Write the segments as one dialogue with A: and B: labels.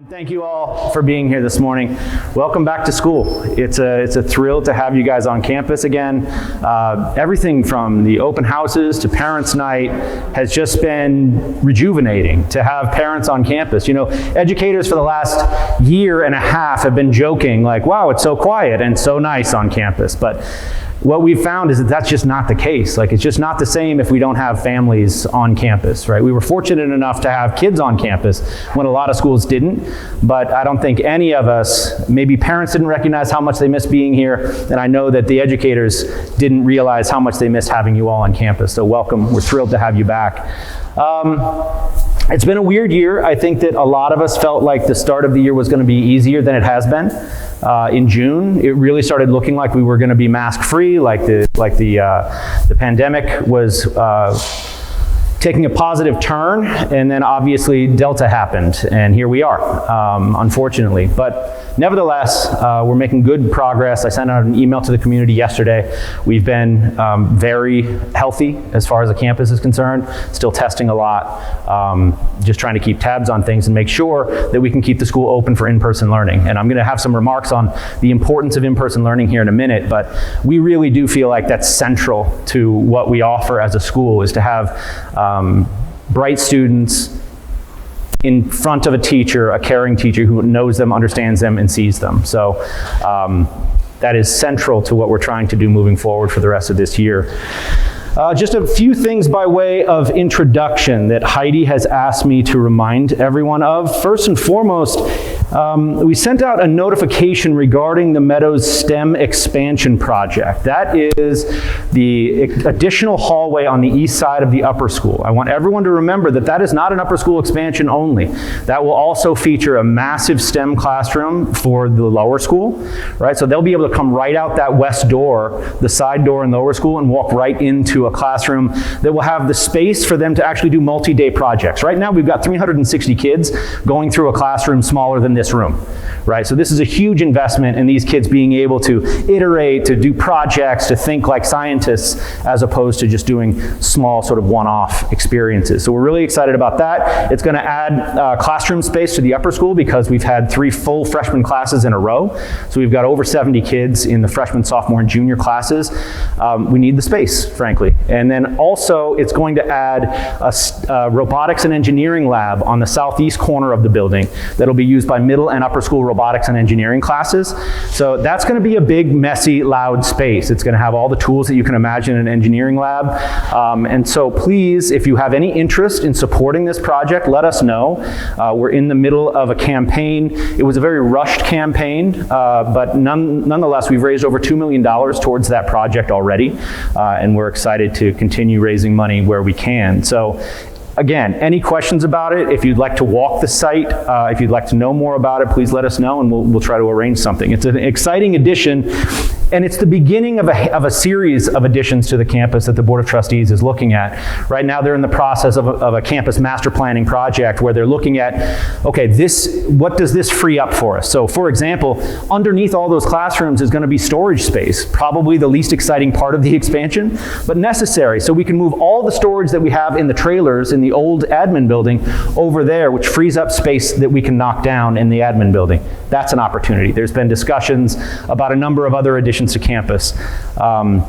A: Thank you all for being here this morning. Welcome back to school. It's a thrill to have you guys on campus again. Everything from the open houses to parents' night has just been rejuvenating to have parents on campus. You know, educators for the last year and a half have been joking like, wow, it's so quiet and so nice on campus. But what we've found is that that's just not the case. Like, it's just not the same if we don't have families on campus, right? We were fortunate enough to have kids on campus when a lot of schools didn't, but I don't think any of us, maybe parents didn't recognize how much they missed being here, and I know that the educators didn't realize how much they missed having you all on campus. So welcome, we're thrilled to have you back. It's been a weird year. I think that a lot of us felt like the start of the year was going to be easier than it has been. In June, it really started looking like we were going to be mask-free, like the pandemic was taking a positive turn, and then obviously Delta happened, and here we are, unfortunately. But nevertheless, we're making good progress. I sent out an email to the community yesterday. We've been very healthy as far as the campus is concerned, still testing a lot, just trying to keep tabs on things and make sure that we can keep the school open for in-person learning. And I'm going to have some remarks on the importance of in-person learning here in a minute, but we really do feel like that's central to what we offer as a school, is to have bright students in front of a teacher, a caring teacher who knows them, understands them, and sees them. So that is central to what we're trying to do moving forward for the rest of this year. Just a few things by way of introduction that Heidi has asked me to remind everyone of. First and foremost, we sent out a notification regarding the Meadows STEM expansion project. That is the additional hallway on the east side of the upper school. I want everyone to remember that that is not an upper school expansion only. That will also feature a massive STEM classroom for the lower school, right? So they'll be able to come right out that west door, the side door in lower school, and walk right into a classroom that will have the space for them to actually do multi-day projects. Right now we've got 360 kids going through a classroom smaller than this room, right? So this is a huge investment in these kids being able to iterate, to do projects, to think like scientists, as opposed to just doing small sort of one-off experiences. So we're really excited about that. It's going to add classroom space to the upper school because we've had 3 full freshman classes in a row. So we've got over 70 kids in the freshman, sophomore, and junior classes. We need the space, frankly. And then also it's going to add a robotics and engineering lab on the southeast corner of the building that'll be used by middle and upper school robotics and engineering classes. So that's going to be a big, messy, loud space. It's going to have all the tools that you can imagine in an engineering lab. And so please, if you have any interest in supporting this project, let us know. We're in the middle of a campaign. It was a very rushed campaign, but nonetheless, we've raised over $2 million towards that project already, and we're excited to continue raising money where we can. So again, any questions about it? If you'd like to walk the site, if you'd like to know more about it, please let us know and we'll try to arrange something. It's an exciting addition, and it's the beginning of a series of additions to the campus that the Board of Trustees is looking at. Right now they're in the process of a campus master planning project where they're looking at, okay, what does this free up for us? So for example, underneath all those classrooms is going to be storage space, probably the least exciting part of the expansion, but necessary. So we can move all the storage that we have in the trailers in the old admin building over there, which frees up space that we can knock down in the admin building. That's an opportunity. There's been discussions about a number of other additions to campus. Wow,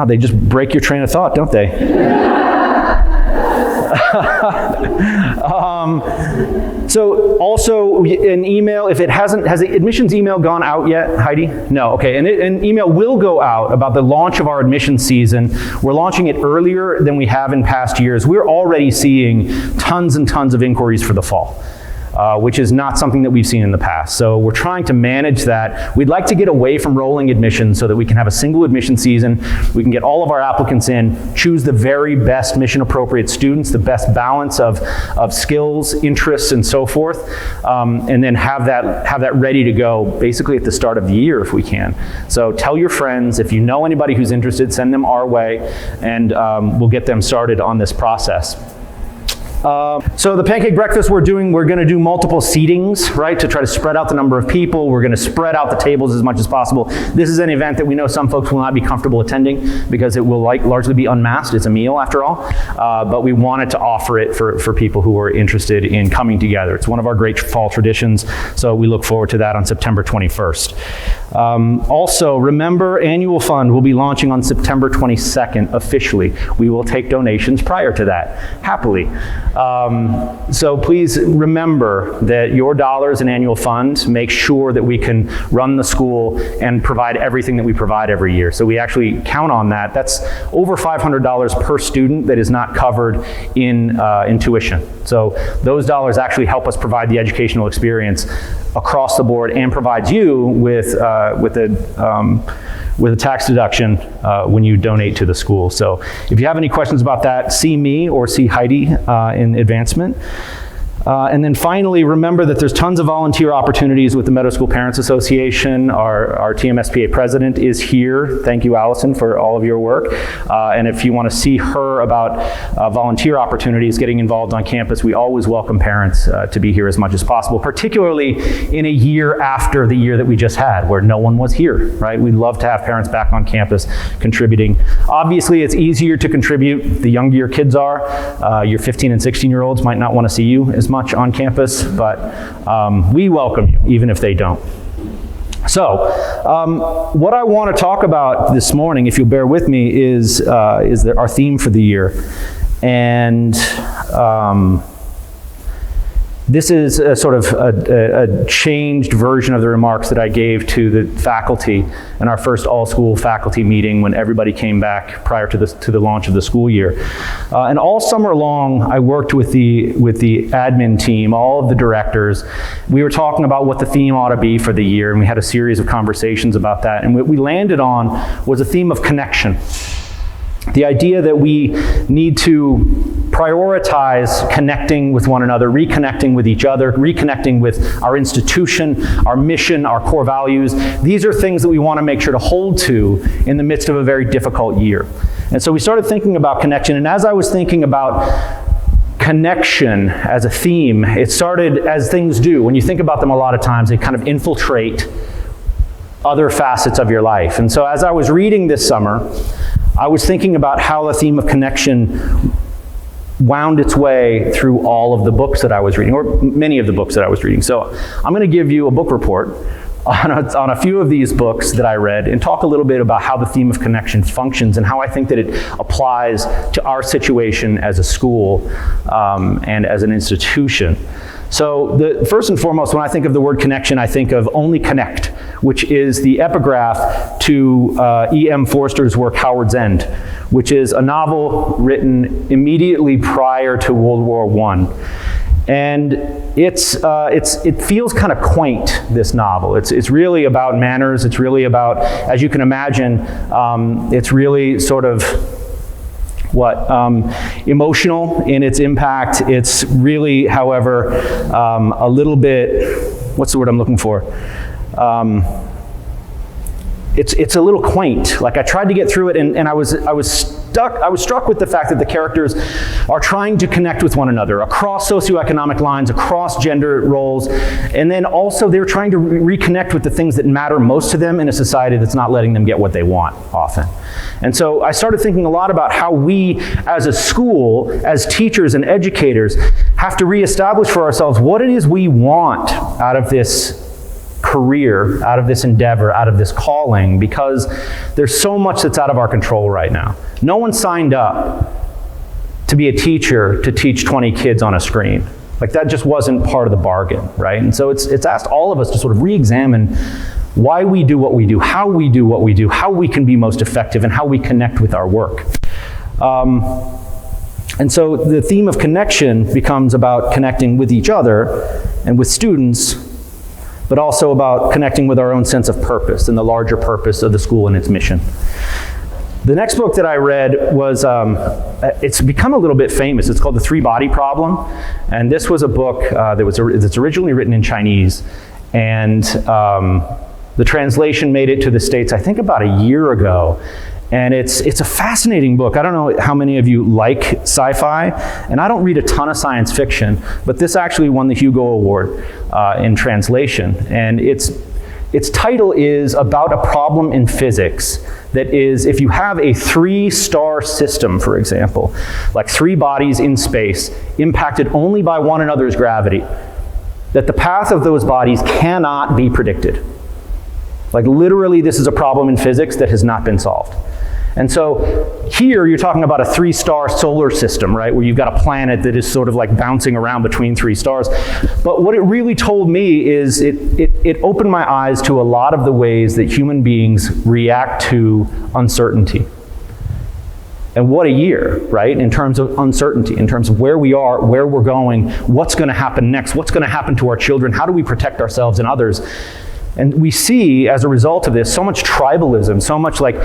A: they just break your train of thought, don't they? So also an email, if it has the admissions email gone out yet, Heidi? No, okay, and an email will go out about the launch of our admissions season. We're launching it earlier than we have in past years. We're already seeing tons and tons of inquiries for the fall. Which is not something that we've seen in the past. So we're trying to manage that. We'd like to get away from rolling admissions so that we can have a single admission season. We can get all of our applicants in, choose the very best mission appropriate students, the best balance of skills, interests, and so forth, and then have that ready to go basically at the start of the year if we can. So tell your friends, if you know anybody who's interested, send them our way, and we'll get them started on this process. So the Pancake Breakfast we're going to do multiple seatings, right, to try to spread out the number of people. We're going to spread out the tables as much as possible. This is an event that we know some folks will not be comfortable attending because it will largely be unmasked. It's a meal after all, but we wanted to offer it for people who are interested in coming together. It's one of our great fall traditions, so we look forward to that on September 21st. Also, remember, Annual Fund will be launching on September 22nd officially. We will take donations prior to that, happily. So please remember that your dollars in Annual Fund make sure that we can run the school and provide everything that we provide every year. So we actually count on that. That's over $500 per student that is not covered in tuition. So those dollars actually help us provide the educational experience across the board and provides you with a tax deduction when you donate to the school. So if you have any questions about that, see me or see Heidi in advancement. And then finally, remember that there's tons of volunteer opportunities with the Meadows School Parents Association. Our TMSPA president is here. Thank you, Allison, for all of your work. And if you want to see her about volunteer opportunities, getting involved on campus, we always welcome parents to be here as much as possible, particularly in a year after the year that we just had, where no one was here, right? We'd love to have parents back on campus contributing. Obviously, it's easier to contribute the younger your kids are. Your 15 and 16-year-olds might not want to see you as much on campus, but we welcome you, even if they don't. So, what I want to talk about this morning, if you'll bear with me, is our theme for the year. And this is a sort of a changed version of the remarks that I gave to the faculty in our first all-school faculty meeting when everybody came back prior to the launch of the school year. And all summer long, I worked with the admin team, all of the directors. We were talking about what the theme ought to be for the year, and we had a series of conversations about that. And what we landed on was a theme of connection. The idea that we need to prioritize connecting with one another, reconnecting with each other, reconnecting with our institution, our mission, our core values. These are things that we want to make sure to hold to in the midst of a very difficult year. And so we started thinking about connection, and as I was thinking about connection as a theme, it started, as things do, when you think about them a lot of times, they kind of infiltrate other facets of your life. And so as I was reading this summer, I was thinking about how the theme of connection wound its way through all of the books that I was reading, or many of the books that I was reading. So I'm going to give you a book report on a few of these books that I read and talk a little bit about how the theme of connection functions and how I think that it applies to our situation as a school and as an institution. So first and foremost, when I think of the word connection, I think of Only Connect, which is the epigraph to E.M. Forster's work, Howard's End, which is a novel written immediately prior to World War I. And it feels kind of quaint, this novel. It's really about manners. It's really about, as you can imagine, it's really sort of emotional in its impact. It's really, however, a little bit, what's the word I'm looking for? It's a little quaint. Like, I tried to get through it, and I was struck with the fact that the characters are trying to connect with one another across socioeconomic lines, across gender roles, and then also they're trying to reconnect with the things that matter most to them in a society that's not letting them get what they want often. And so I started thinking a lot about how we, as a school, as teachers and educators, have to reestablish for ourselves what it is we want out of this career, out of this endeavor, out of this calling, because there's so much that's out of our control right now. No one signed up to be a teacher to teach 20 kids on a screen. Like, that just wasn't part of the bargain, right? And so it's asked all of us to sort of re-examine why we do what we do, how we do what we do, how we can be most effective, and how we connect with our work. And so the theme of connection becomes about connecting with each other and with students, but also about connecting with our own sense of purpose and the larger purpose of the school and its mission. The next book that I read was, it's become a little bit famous. It's called The Three Body Problem. And this was a book that's originally written in Chinese. And The translation made it to the States, I think, about a year ago. And it's a fascinating book. I don't know how many of you like sci-fi, and I don't read a ton of science fiction, but this actually won the Hugo Award in translation. And its title is about a problem in physics that is, if you have a 3-star system, for example, like 3 bodies in space impacted only by one another's gravity, that the path of those bodies cannot be predicted. Like literally, this is a problem in physics that has not been solved. And so here you're talking about a 3-star solar system, right? Where you've got a planet that is sort of like bouncing around between 3 stars. But what it really told me is it opened my eyes to a lot of the ways that human beings react to uncertainty. And what a year, right? In terms of uncertainty, in terms of where we are, where we're going, what's going to happen next, what's going to happen to our children, how do we protect ourselves and others? And we see, as a result of this, so much tribalism, so much like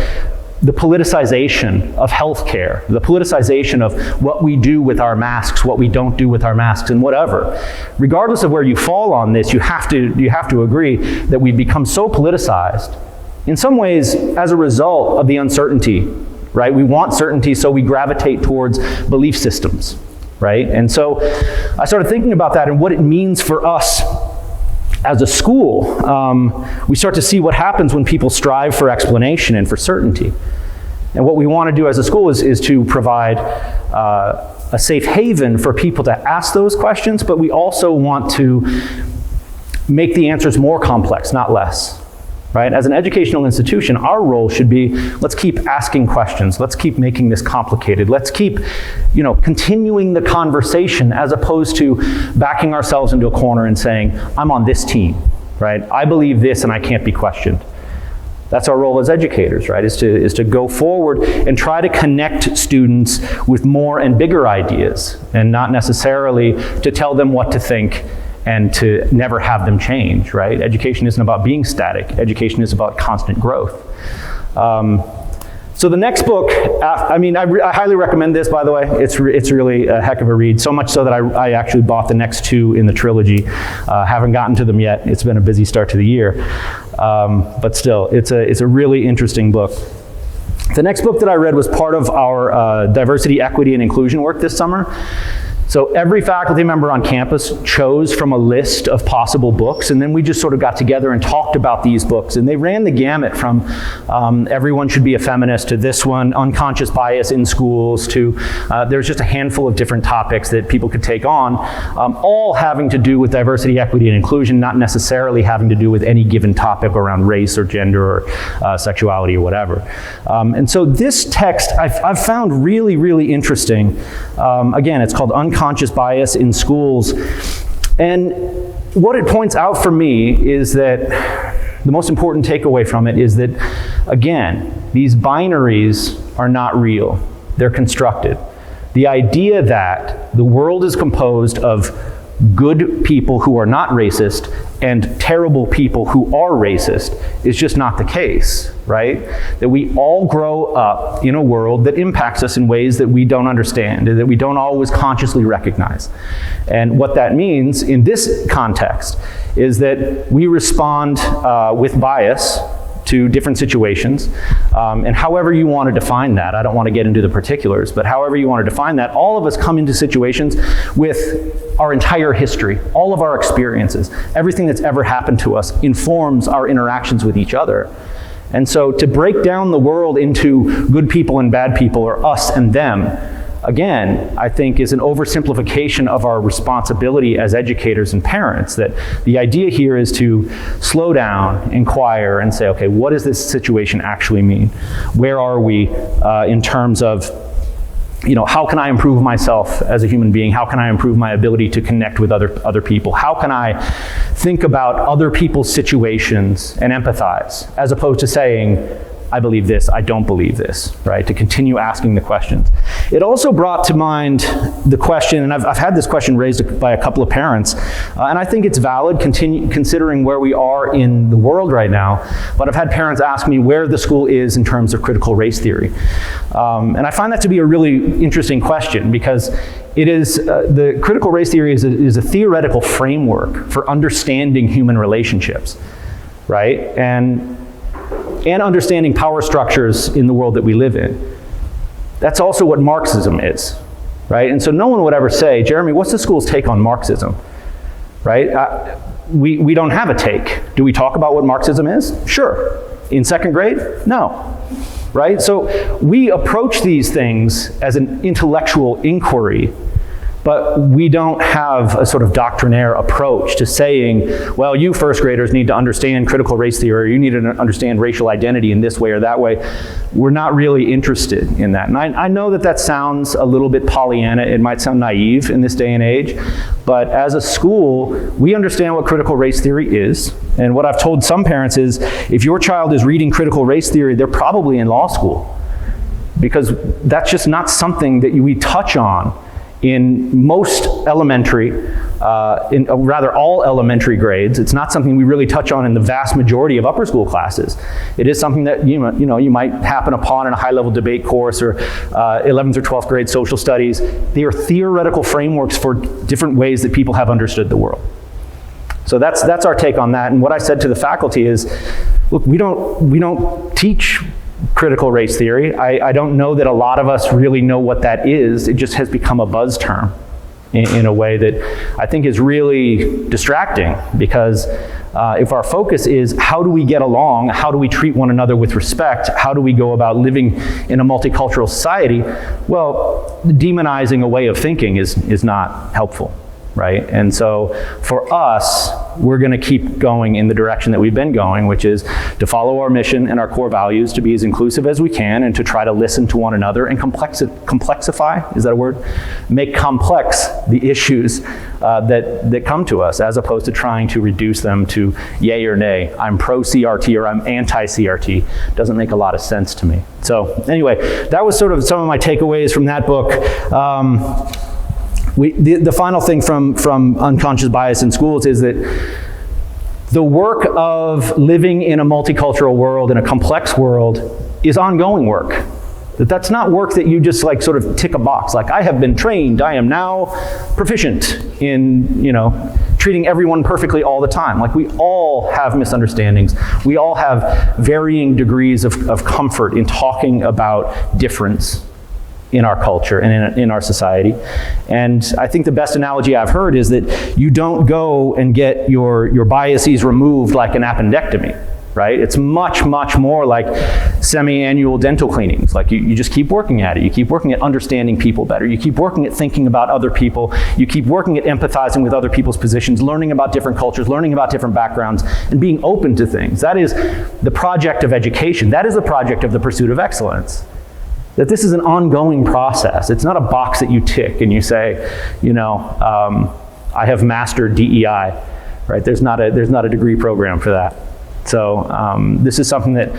A: the politicization of healthcare, the politicization of what we do with our masks, what we don't do with our masks, and whatever. Regardless of where you fall on this, you have to agree that we've become so politicized, in some ways as a result of the uncertainty, right? We want certainty, so we gravitate towards belief systems, right? And so I started thinking about that and what it means for us as a school. We start to see what happens when people strive for explanation and for certainty. And what we want to do as a school is to provide a safe haven for people to ask those questions, but we also want to make the answers more complex, not less. Right? As an educational institution, our role should be, let's keep asking questions. Let's keep making this complicated. Let's keep, continuing the conversation as opposed to backing ourselves into a corner and saying, I'm on this team, right? I believe this and I can't be questioned. That's our role as educators, right? Is to go forward and try to connect students with more and bigger ideas, and not necessarily to tell them what to think and to never have them change, right? Education isn't about being static. Education is about constant growth. So the next book, I highly recommend this, by the way. It's really a heck of a read, so much so that I actually bought the next 2 in the trilogy. Haven't gotten to them yet. It's been a busy start to the year. But still, it's a really interesting book. The next book that I read was part of our diversity, equity, and inclusion work this summer. So every faculty member on campus chose from a list of possible books, and then we just sort of got together and talked about these books. And they ran the gamut from Everyone Should Be a Feminist to this one, Unconscious Bias in Schools, to there's just a handful of different topics that people could take on, all having to do with diversity, equity, and inclusion, not necessarily having to do with any given topic around race or gender or sexuality or whatever. And so this text I've found really, really interesting. Again, it's called Unconscious Bias in Schools. And what it points out for me is that the most important takeaway from it is that, again, these binaries are not real. They're constructed. The idea that the world is composed of good people who are not racist and terrible people who are racist is just not the case, right? That we all grow up in a world that impacts us in ways that we don't understand and that we don't always consciously recognize. And what that means in this context is that we respond with bias to different situations, and however you want to define that, I don't want to get into the particulars, but however you want to define that, all of us come into situations with our entire history, all of our experiences, everything that's ever happened to us informs our interactions with each other. And so to break down the world into good people and bad people, or us and them, again, I think is an oversimplification of our responsibility as educators and parents. That the idea here is to slow down, inquire, and say, okay, what does this situation actually mean? Where are we in terms of, how can I improve myself as a human being? How can I improve my ability to connect with other people? How can I think about other people's situations and empathize, as opposed to saying, I believe this, I don't believe this, right? To continue asking the questions. It also brought to mind the question, and I've had this question raised by a couple of parents, and I think it's valid considering where we are in the world right now, but I've had parents ask me where the school is in terms of critical race theory. And I find that to be a really interesting question, because it is, the critical race theory is a theoretical framework for understanding human relationships. right? And understanding power structures in the world that we live in. That's also what Marxism is, right? And so no one would ever say, Jeremy, what's the school's take on Marxism, right? We don't have a take. Do we talk about what Marxism is? Sure. In second grade? No, right? So we approach these things as an intellectual inquiry, but we don't have a sort of doctrinaire approach to saying, well, you first graders need to understand critical race theory, or you need to understand racial identity in this way or that way. We're not really interested in that. And I know that that sounds a little bit Pollyanna. It might sound naive in this day and age, but as a school, we understand what critical race theory is. And what I've told some parents is, if your child is reading critical race theory, they're probably in law school, because that's just not something that we touch on in most elementary, rather all elementary grades. It's not something we really touch on in the vast majority of upper school classes. It is something that you might happen upon in a high-level debate course or 11th or 12th grade social studies. They are theoretical frameworks for different ways that people have understood the world. So that's our take on that. And what I said to the faculty is, look, we don't teach critical race theory. I don't know that a lot of us really know what that is. It just has become a buzz term in a way that I think is really distracting, because if our focus is how do we get along, how do we treat one another with respect, how do we go about living in a multicultural society, well, demonizing a way of thinking is not helpful, right? And so for us, we're going to keep going in the direction that we've been going, which is to follow our mission and our core values, to be as inclusive as we can, and to try to listen to one another and complexify, is that a word? Make complex the issues that come to us, as opposed to trying to reduce them to yay or nay. I'm pro-CRT or I'm anti-CRT. Doesn't make a lot of sense to me. So anyway, that was sort of some of my takeaways from that book. The final thing from Unconscious Bias in Schools is that the work of living in a multicultural world, in a complex world, is ongoing work. That's not work that you just sort of tick a box. Like, I have been trained, I am now proficient in, treating everyone perfectly all the time. Like, we all have misunderstandings. We all have varying degrees of comfort in talking about difference in our culture and in our society. And I think the best analogy I've heard is that you don't go and get your biases removed like an appendectomy, right? It's much, much more like semi-annual dental cleanings. Like, you just keep working at it. You keep working at understanding people better. You keep working at thinking about other people. You keep working at empathizing with other people's positions, learning about different cultures, learning about different backgrounds, and being open to things. That is the project of education. That is the project of the pursuit of excellence. That this is an ongoing process. It's not a box that you tick and you say, I have mastered DEI, right? There's not a degree program for that. So this is something that,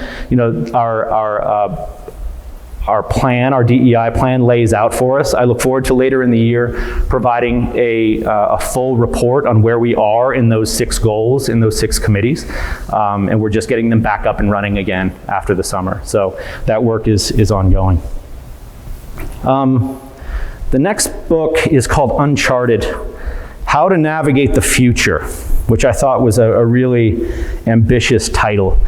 A: our plan, our DEI plan, lays out for us. I look forward to later in the year providing a full report on where we are in those 6 goals, in those 6 committees. And we're just getting them back up and running again after the summer. So that work is ongoing. The next book is called Uncharted: How to Navigate the Future, which I thought was a really ambitious title.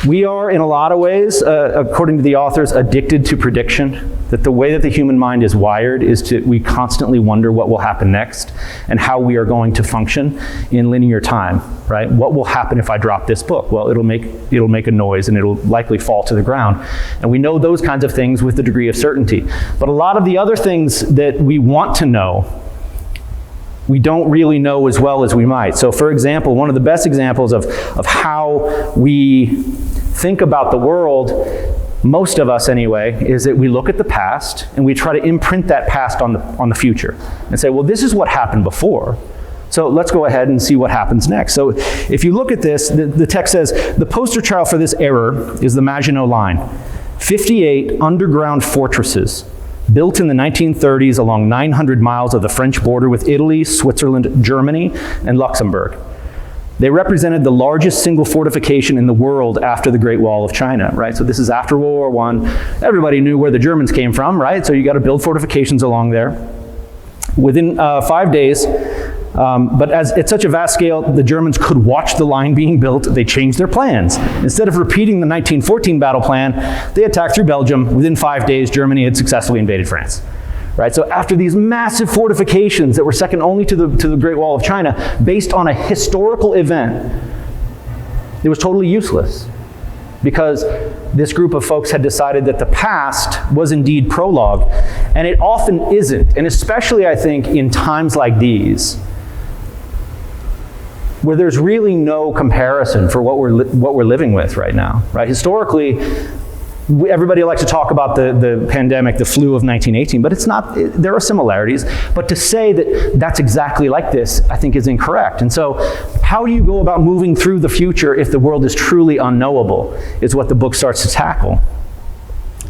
A: We are, in a lot of ways, according to the authors, addicted to prediction. That the way that the human mind is wired is we constantly wonder what will happen next and how we are going to function in linear time, right? What will happen if I drop this book? Well, it'll make a noise and it'll likely fall to the ground. And we know those kinds of things with a degree of certainty. But a lot of the other things that we want to know, we don't really know as well as we might. So for example, one of the best examples of how we think about the world, most of us anyway, is that we look at the past and we try to imprint that past on the future and say, well, this is what happened before, so let's go ahead and see what happens next. So if you look at this, the text says, the poster child for this error is the Maginot Line. 58 underground fortresses built in the 1930s along 900 miles of the French border with Italy, Switzerland, Germany, and Luxembourg. They represented the largest single fortification in the world after the Great Wall of China, right? So this is after World War I. Everybody knew where the Germans came from, right? So you got to build fortifications along there. Within 5 days, But at such a vast scale, the Germans could watch the line being built. They changed their plans. Instead of repeating the 1914 battle plan, they attacked through Belgium. Within 5 days, Germany had successfully invaded France. Right? So after these massive fortifications that were second only to the Great Wall of China, based on a historical event, it was totally useless. Because this group of folks had decided that the past was indeed prologue, and it often isn't. And especially, I think, in times like these, where there's really no comparison for what we're living with right now. Right? Historically, everybody likes to talk about the pandemic, the flu of 1918, but it's not, there are similarities. But to say that that's exactly like this, I think is incorrect. And so how do you go about moving through the future if the world is truly unknowable, is what the book starts to tackle.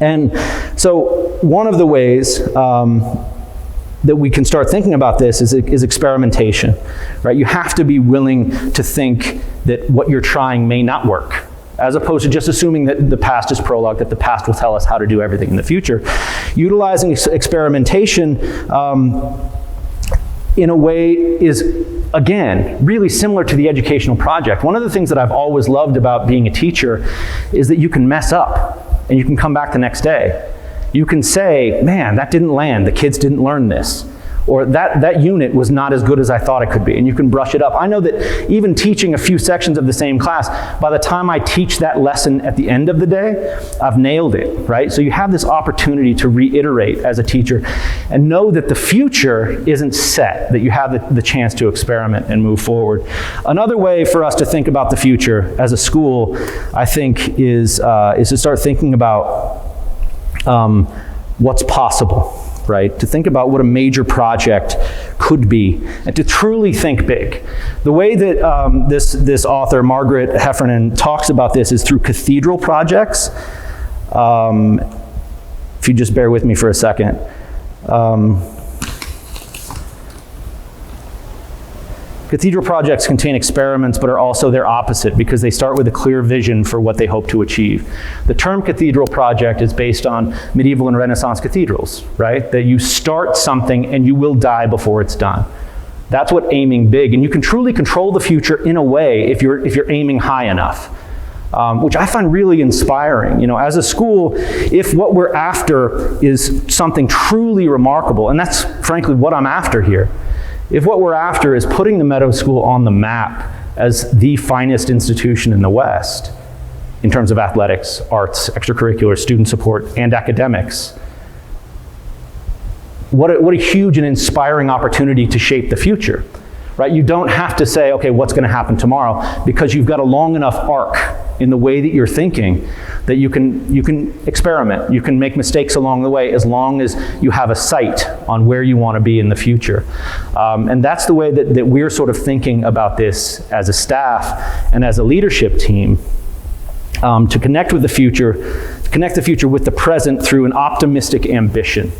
A: And so one of the ways that we can start thinking about this is experimentation, right? You have to be willing to think that what you're trying may not work, as opposed to just assuming that the past is prologue, that the past will tell us how to do everything in the future. Utilizing experimentation in a way is, again, really similar to the educational project. One of the things that I've always loved about being a teacher is that you can mess up and you can come back the next day. You can say, man, that didn't land, the kids didn't learn this. Or that unit was not as good as I thought it could be, and you can brush it up. I know that even teaching a few sections of the same class, by the time I teach that lesson at the end of the day, I've nailed it, right? So you have this opportunity to reiterate as a teacher and know that the future isn't set, that you have the chance to experiment and move forward. Another way for us to think about the future as a school, I think, is to start thinking about what's possible. Right? To think about what a major project could be, and to truly think big. The way that this author, Margaret Heffernan, talks about this is through Cathedral Projects. If you just bear with me for a second. Cathedral projects contain experiments, but are also their opposite because they start with a clear vision for what they hope to achieve. The term cathedral project is based on medieval and Renaissance cathedrals, right? That you start something and you will die before it's done. That's what aiming big, and you can truly control the future in a way if you're aiming high enough. Which I find really inspiring. You know, as a school, if what we're after is something truly remarkable, and that's frankly what I'm after here, if what we're after is putting the Meadows School on the map as the finest institution in the West in terms of athletics, arts, extracurricular, student support, and academics, what a huge and inspiring opportunity to shape the future, right? You don't have to say, okay, what's going to happen tomorrow, because you've got a long enough arc in the way that you're thinking that you can experiment. You can make mistakes along the way as long as you have a sight on where you want to be in the future. And that's the way that we're sort of thinking about this as a staff and as a leadership team, to connect with the future, to connect the future with the present through an optimistic ambition,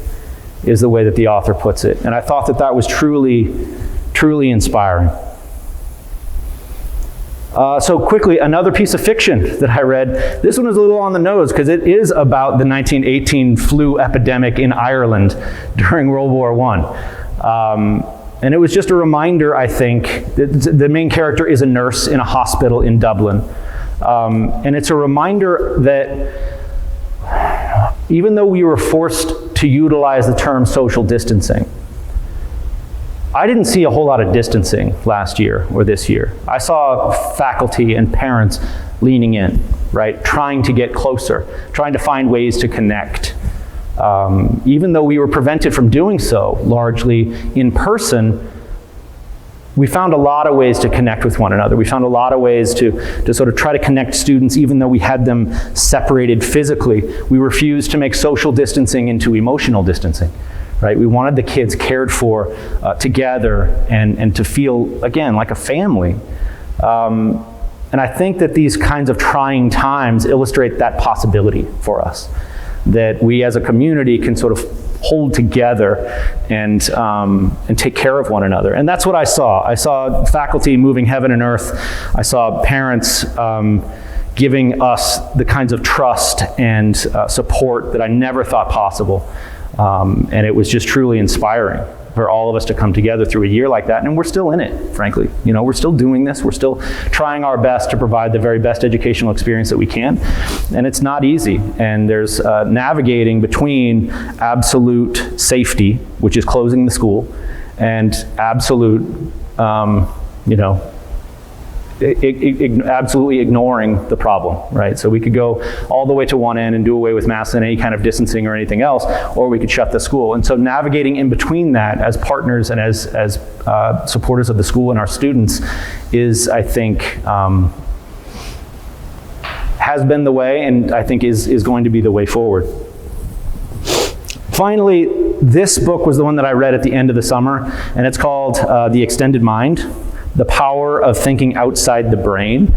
A: is the way that the author puts it. And I thought that was truly, truly inspiring. So quickly, another piece of fiction that I read. This one is a little on the nose because it is about the 1918 flu epidemic in Ireland during World War I. And it was just a reminder, I think, that the main character is a nurse in a hospital in Dublin. And it's a reminder that even though we were forced to utilize the term social distancing, I didn't see a whole lot of distancing last year or this year. I saw faculty and parents leaning in, right? Trying to get closer, trying to find ways to connect. Even though we were prevented from doing so largely in person, we found a lot of ways to connect with one another. We found a lot of ways to sort of try to connect students even though we had them separated physically. We refused to make social distancing into emotional distancing. Right? We wanted the kids cared for together and to feel, again, like a family. And I think that these kinds of trying times illustrate that possibility for us, that we as a community can sort of hold together and take care of one another. And that's what I saw. I saw faculty moving heaven and earth. I saw parents giving us the kinds of trust and support that I never thought possible. And it was just truly inspiring. for all of us to come together through a year like that, and we're still in it, frankly. We're still doing this. We're still trying our best to provide the very best educational experience that we can, and it's not easy. And there's navigating between absolute safety, which is closing the school, and absolute, absolutely ignoring the problem, right? So we could go all the way to one end and do away with masks and any kind of distancing or anything else, or we could shut the school. And so navigating in between that as partners and as supporters of the school and our students is, I think, has been the way, and I think is going to be the way forward. Finally, this book was the one that I read at the end of the summer, and it's called The Extended Mind: The Power of Thinking Outside the Brain.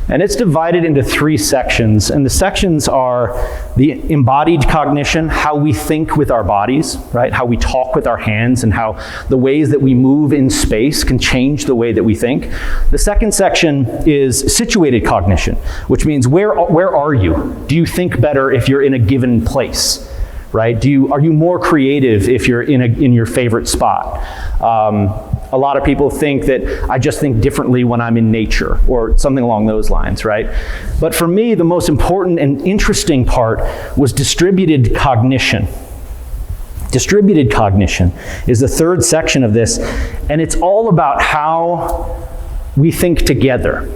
A: And it's divided into 3 sections. And the sections are the embodied cognition, how we think with our bodies, right? How we talk with our hands and how the ways that we move in space can change the way that we think. The second section is situated cognition, which means where are you? Do you think better if you're in a given place? Right? Are you more creative if you're in your favorite spot? A lot of people think that I just think differently when I'm in nature, or something along those lines, right? But for me, the most important and interesting part was distributed cognition. Distributed cognition is the third section of this, and it's all about how we think together,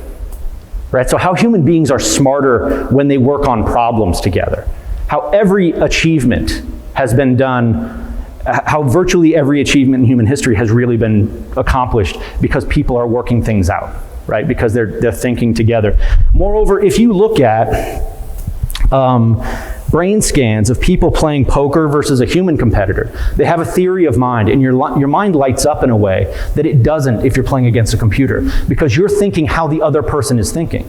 A: right? So how human beings are smarter when they work on problems together. How every achievement has been done, how virtually every achievement in human history has really been accomplished because people are working things out, right? Because they're thinking together. Moreover, if you look at brain scans of people playing poker versus a human competitor, they have a theory of mind, and your mind lights up in a way that it doesn't if you're playing against a computer, because you're thinking how the other person is thinking.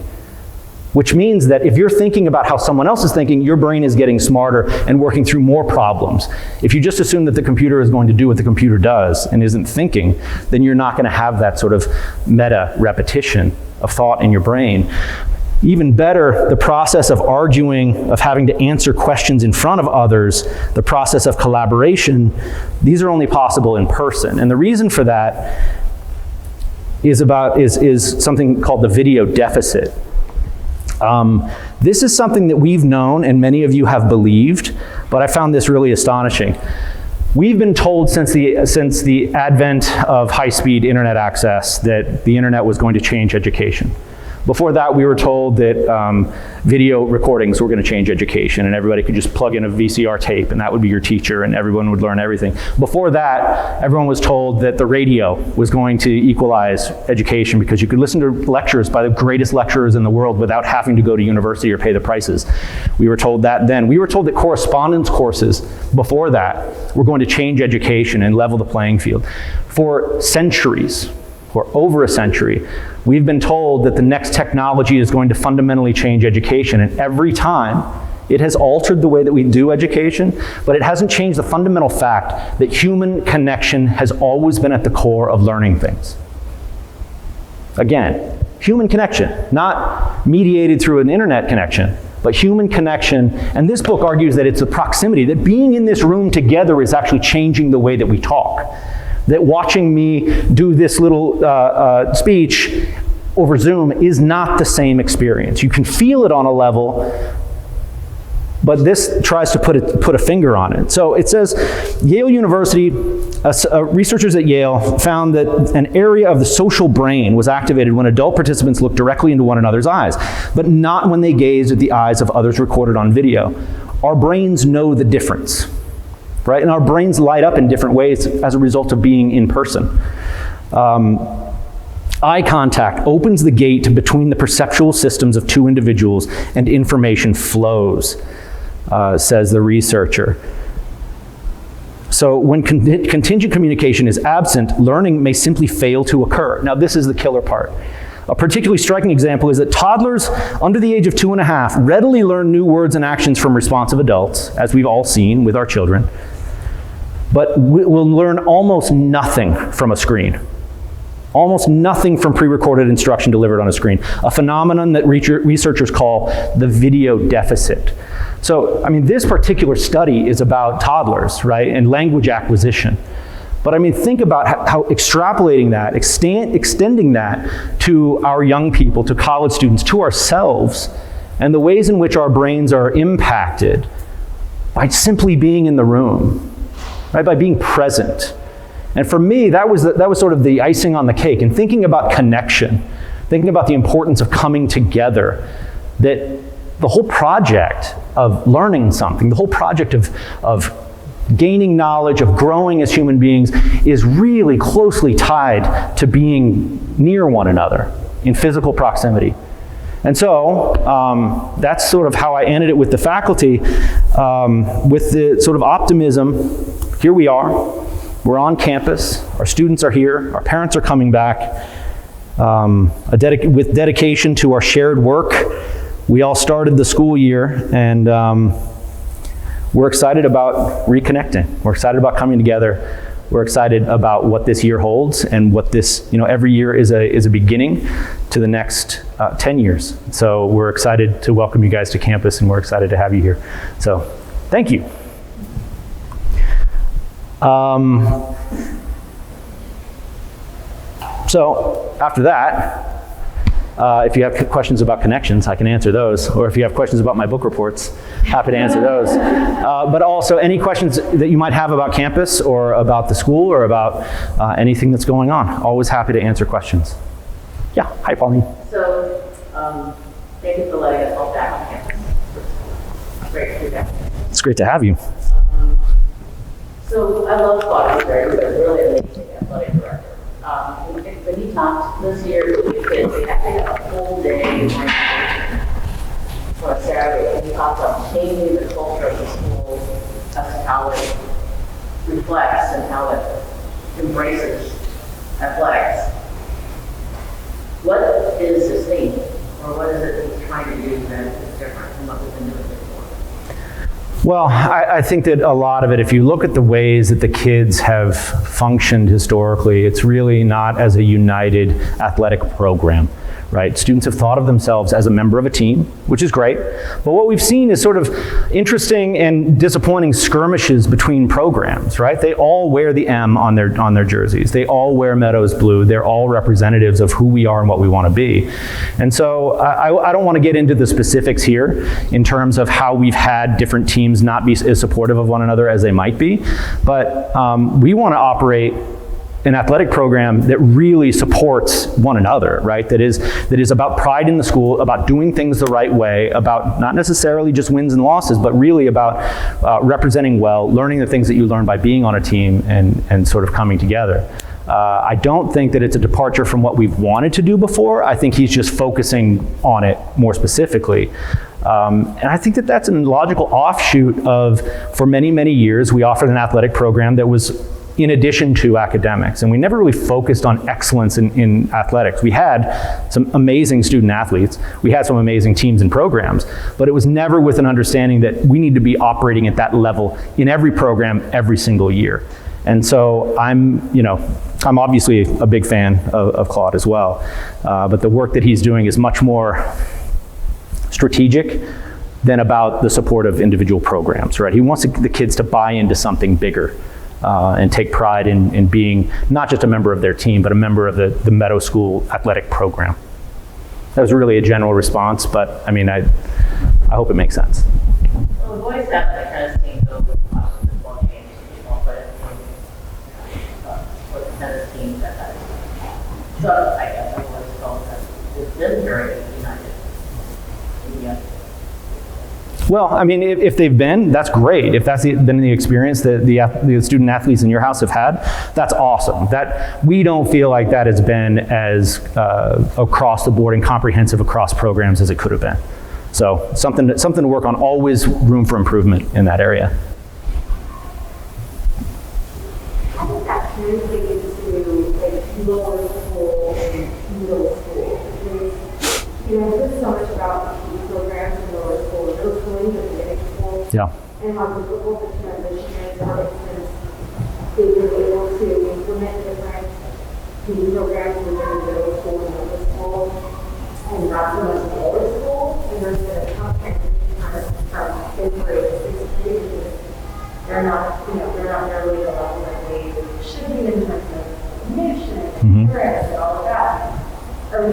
A: Which means that if you're thinking about how someone else is thinking, your brain is getting smarter and working through more problems. If you just assume that the computer is going to do what the computer does and isn't thinking, then you're not going to have that sort of meta repetition of thought in your brain. Even better, the process of arguing, of having to answer questions in front of others, the process of collaboration, these are only possible in person. And the reason for that is something called the video deficit. This is something that we've known and many of you have believed, but I found this really astonishing. We've been told since the advent of high-speed internet access that the internet was going to change education. Before that, we were told that video recordings were going to change education, and everybody could just plug in a VCR tape, and that would be your teacher, and everyone would learn everything. Before that, everyone was told that the radio was going to equalize education because you could listen to lectures by the greatest lecturers in the world without having to go to university or pay the prices. We were told that then. We were told that correspondence courses before that were going to change education and level the playing field. For centuries, for over a century, we've been told that the next technology is going to fundamentally change education, and every time it has altered the way that we do education, but it hasn't changed the fundamental fact that human connection has always been at the core of learning things. Again, human connection, not mediated through an internet connection, but human connection. And this book argues that it's the proximity, that being in this room together is actually changing the way that we talk. That watching me do this little speech over Zoom is not the same experience. You can feel it on a level, but this tries to put a finger on it. So it says, Yale University, researchers at Yale found that an area of the social brain was activated when adult participants looked directly into one another's eyes, but not when they gazed at the eyes of others recorded on video. Our brains know the difference. Right? And our brains light up in different ways as a result of being in person. Eye contact opens the gate between the perceptual systems of two individuals and information flows, says the researcher. So when contingent communication is absent, learning may simply fail to occur. Now this is the killer part. A particularly striking example is that toddlers under the age of 2.5 readily learn new words and actions from responsive adults, as we've all seen with our children, but will learn almost nothing from a screen. Almost nothing from pre-recorded instruction delivered on a screen, a phenomenon that researchers call the video deficit. So, I mean, this particular study is about toddlers, right, and language acquisition. But I mean, think about how extrapolating that, extending that to our young people, to college students, to ourselves, and the ways in which our brains are impacted by simply being in the room, right? By being present. And for me, that was sort of the icing on the cake. And thinking about connection, thinking about the importance of coming together, that the whole project of learning something, the whole project of gaining knowledge, of growing as human beings, is really closely tied to being near one another in physical proximity. And so that's sort of how I ended it with the faculty, with the sort of optimism. Here we are, we're on campus, our students are here, our parents are coming back, with dedication to our shared work. We all started the school year, and we're excited about reconnecting. We're excited about coming together. We're excited about what this year holds, and what this, every year is a beginning to the next 10 years. So we're excited to welcome you guys to campus, and we're excited to have you here. So thank you. So after that, if you have questions about connections, I can answer those. Or if you have questions about my book reports, happy to answer those. But also any questions that you might have about campus or about the school or about anything that's going on. Always happy to answer questions. Yeah, hi Pauline.
B: So, thank you for letting us all back on campus. Great to be back.
A: It's great to have you.
B: So I love Claude. He's very good, really amazing athletic director. When he talked this year to the kids, they actually had a whole day for a Saturday, and he talked about changing the culture of the school as to how it reflects and how it embraces athletics. What is his theme, or what is it that he's trying to do that is different from what we've been doing before?
A: Well, I think that a lot of it, if you look at the ways that the kids have functioned historically, it's really not as a united athletic program, right? Students have thought of themselves as a member of a team, which is great. But what we've seen is sort of interesting and disappointing skirmishes between programs, right? They all wear the M on their jerseys. They all wear Meadows blue. They're all representatives of who we are and what we want to be. And so I don't want to get into the specifics here in terms of how we've had different teams not be as supportive of one another as they might be. But we want to operate an athletic program that really supports one another, right? That is about pride in the school, about doing things the right way, about not necessarily just wins and losses, but really about representing well, learning the things that you learn by being on a team and sort of coming together. I don't think that it's a departure from what we've wanted to do before. I think he's just focusing on it more specifically. And I think that that's a logical offshoot of, for many, many years, we offered an athletic program that was in addition to academics. And we never really focused on excellence in athletics. We had some amazing student athletes. We had some amazing teams and programs, but it was never with an understanding that we need to be operating at that level in every program every single year. And so I'm obviously a big fan of Claude as well. But the work that he's doing is much more strategic than about the support of individual programs, right? He wants the kids to buy into something bigger. And take pride in being not just a member of their team, but a member of the Meadow School athletic program. That was really a general response, but I mean, I hope it makes sense.
B: Well, the boys athletic kind of team, though, with lots of football games, but what the tennis team that has. So I guess I always felt that it's been very united. Yeah.
A: Well, I mean, if they've been, that's great. If that's been the experience that the student athletes in your house have had, that's awesome. That we don't feel like that has been as across the board and comprehensive across programs as it could have been. So something to work on. Always room for improvement in that area.
C: I think that translates into like lower school and middle school. Because, there's so much about these programs in lower school, middle school, and middle school.
A: Yeah.
C: And how difficult the transition is, how they've been able to implement different PE programs within the middle school and middle school, and not so much lower school. And there's been a tough transition kind of from fifth grade to sixth grade. They're not nearly the level that they should be in terms of Cognition
A: Mhm.
C: and programs and all of that. Are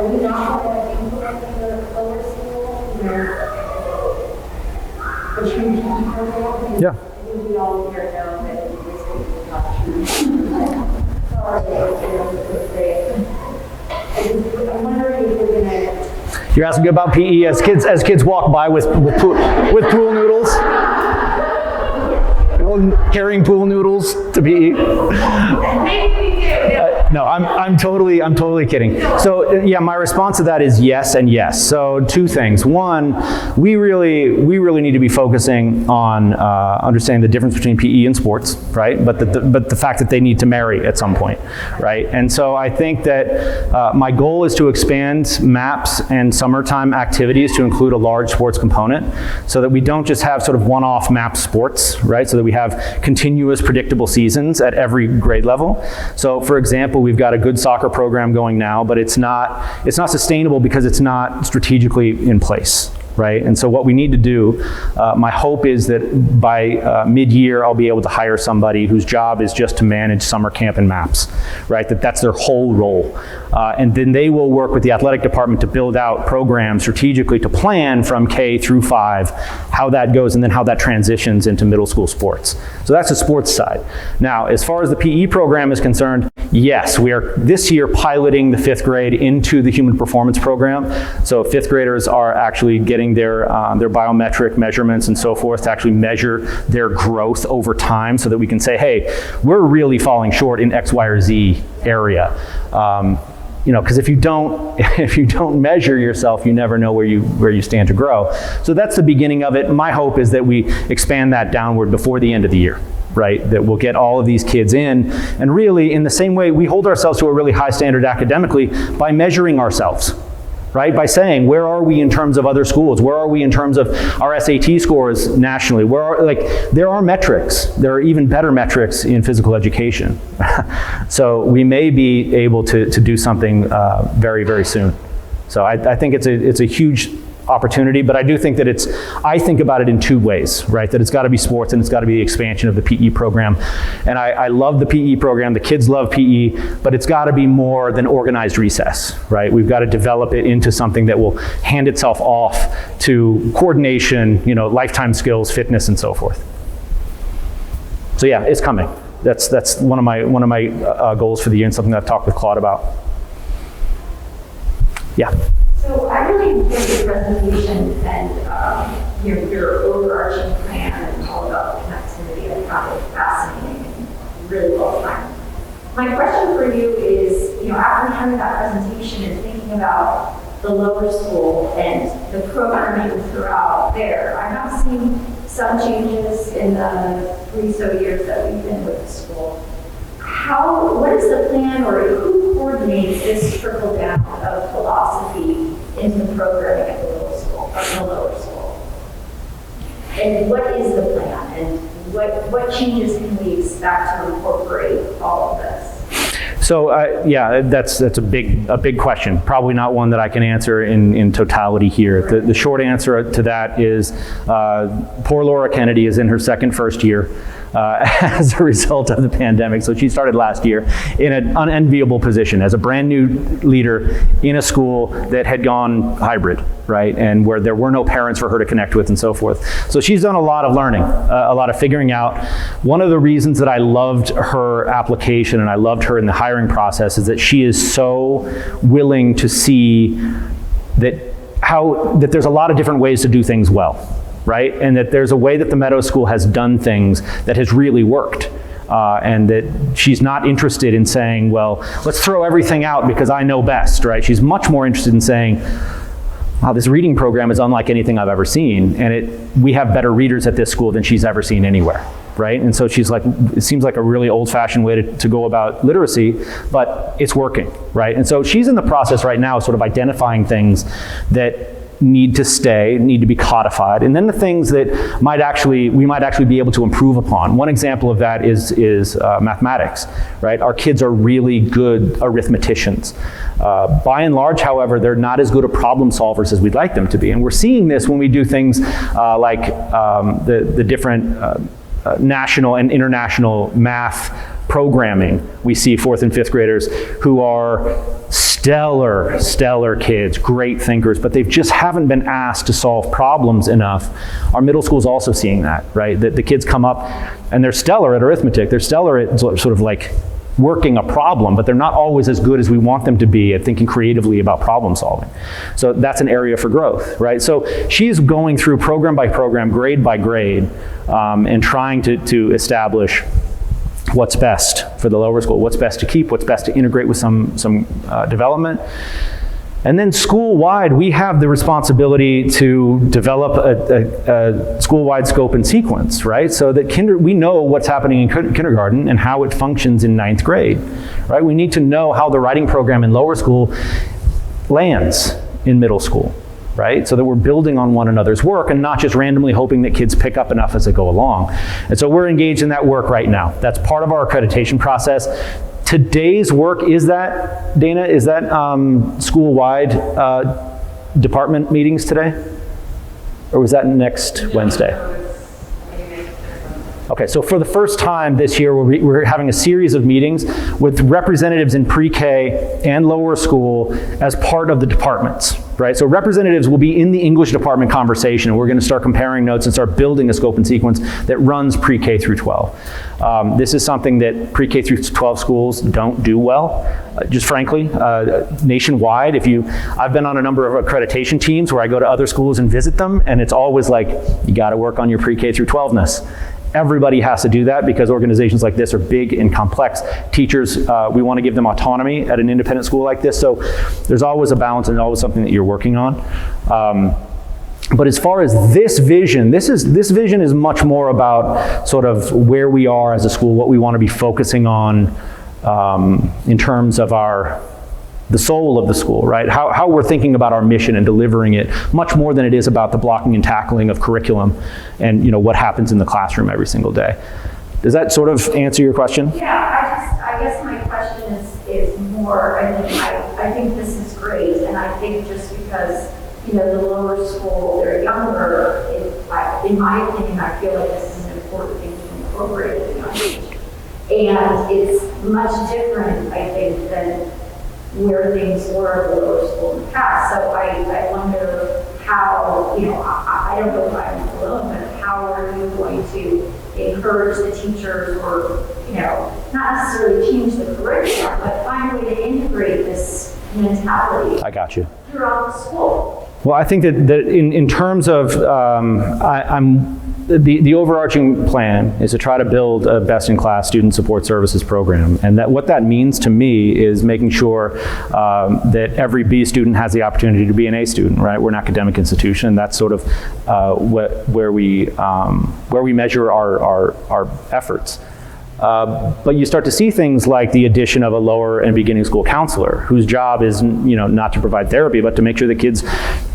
C: we not going to implement in the lower school, the true PE program?
A: Yeah.
C: I think we all here know that this is not true. Sorry, I'm wondering if we're going to.
A: You're asking about PE as kids walk by with pool noodles, carrying pool noodles to PE. No, I'm totally kidding. So yeah, my response to that is yes and yes. So two things. One, we really need to be focusing on understanding the difference between PE and sports, right? But the fact that they need to marry at some point, right? And so I think that my goal is to expand MAPS and summertime activities to include a large sports component, so that we don't just have sort of one-off MAPS sports, right? So that we have continuous, predictable seasons at every grade level. So for example, we've got a good soccer program going now, but it's not sustainable because it's not strategically in place, right? And so what we need to do, my hope is that by mid-year, I'll be able to hire somebody whose job is just to manage summer camp and MAPS, right? That's their whole role. And then they will work with the athletic department to build out programs strategically to plan from K through 5, how that goes, and then how that transitions into middle school sports. So that's the sports side. Now, as far as the PE program is concerned, yes, we are this year piloting the 5th grade into the human performance program. So 5th graders are actually getting their biometric measurements and so forth to actually measure their growth over time, so that we can say, hey, we're really falling short in X, Y, or Z area. Because if you don't measure yourself, you never know where you stand to grow. So that's the beginning of it. My hope is that we expand that downward before the end of the year, right? That we'll get all of these kids in, and really in the same way we hold ourselves to a really high standard academically by measuring ourselves, right? By saying, where are we in terms of other schools? Where are we in terms of our SAT scores nationally? There are metrics. There are even better metrics in physical education. So we may be able to do something very, very soon. So I think it's a huge opportunity, but I do think that I think about it in two ways, right? That it's got to be sports and it's got to be the expansion of the PE program. And I love the PE program, the kids love PE, but it's got to be more than organized recess, right? We've got to develop it into something that will hand itself off to coordination, lifetime skills, fitness, and so forth. So yeah, it's coming. That's one of my goals for the year, and something that I've talked with Claude about. Yeah.
C: So I really enjoyed your presentation and your overarching plan and all about connectivity. I found it fascinating and really well timed. My question for you is, after hearing that presentation and thinking about the lower school and the programming throughout there, I have seen some changes in the 3 so years that we've been with the school. What is the plan, or who coordinates this trickle down of philosophy into the programming at the middle school, or the lower school? And what is the plan, and what changes can we expect to incorporate all of this?
A: So yeah, that's a big question. Probably not one that I can answer in totality here. The short answer to that is poor Laura Kennedy is in her first year as a result of the pandemic. So she started last year in an unenviable position as a brand new leader in a school that had gone hybrid, right? And where there were no parents for her to connect with and so forth. So she's done a lot of learning, a lot of figuring out. One of the reasons that I loved her application and I loved her in the hiring process is that she is so willing to see that there's a lot of different ways to do things well. Right? And that there's a way that the Meadows School has done things that has really worked. And that she's not interested in saying, well, let's throw everything out because I know best, right? She's much more interested in saying, wow, this reading program is unlike anything I've ever seen. And we have better readers at this school than she's ever seen anywhere, right? And so she's like, it seems like a really old-fashioned way to go about literacy, but it's working, right? And so she's in the process right now of sort of identifying things that need to be codified, and then the things that we might actually be able to improve upon. One example of that is mathematics, right? Our kids are really good arithmeticians. By and large, however, they're not as good a problem solvers as we'd like them to be, and we're seeing this when we do things like the different national and international math programming. We see 4th and 5th graders who are stellar kids, great thinkers, but they just haven't been asked to solve problems enough. Our middle school is also seeing that, right? That the kids come up and they're stellar at arithmetic, they're stellar at sort of like working a problem, but they're not always as good as we want them to be at thinking creatively about problem solving. So that's an area for growth, right? So she's going through program by program, grade by grade, and trying to establish what's best for the lower school, what's best to keep, what's best to integrate with some development. And then school-wide, we have the responsibility to develop a school-wide scope and sequence, right? So that we know what's happening in kindergarten and how it functions in 9th grade, right? We need to know how the writing program in lower school lands in middle school, right? So that we're building on one another's work and not just randomly hoping that kids pick up enough as they go along. And so we're engaged in that work right now. That's part of our accreditation process. Today's work, is that, Dana, is that school-wide department meetings today? Or was that next Wednesday? Okay, so for the first time this year, we're having a series of meetings with representatives in pre-K and lower school as part of the departments, right? So representatives will be in the English department conversation, and we're going to start comparing notes and start building a scope and sequence that runs pre-K through 12. This is something that pre-K through 12 schools don't do well, just frankly. Nationwide, I've been on a number of accreditation teams where I go to other schools and visit them, and it's always like, you got to work on your pre-K through 12-ness. Everybody has to do that because organizations like this are big and complex. Teachers, we want to give them autonomy at an independent school like this, so there's always a balance and always something that you're working on. But as far as this vision, this vision is much more about sort of where we are as a school, what we want to be focusing on in terms of the soul of the school, right? How we're thinking about our mission and delivering it, much more than it is about the blocking and tackling of curriculum and what happens in the classroom every single day. Does that sort of answer your question?
C: Yeah, I guess my question is more, I think this is great, and I think just because, the lower school, they're younger, in my opinion, I feel like this is an important thing to incorporate at a young age. And it's much different, I think, than where things were at the lower school in the past. So I wonder how, I don't know if I'm alone, but how are you going to encourage the teachers or, not necessarily change the curriculum, but find a way to integrate this mentality
A: I got you.
C: throughout the school?
A: Well, I think that in terms of, the overarching plan is to try to build a best-in-class student support services program. And what that means to me is making sure that every B student has the opportunity to be an A student, right? We're an academic institution. That's sort of where we measure our efforts. But you start to see things like the addition of a lower and beginning school counselor, whose job is, not to provide therapy, but to make sure the kids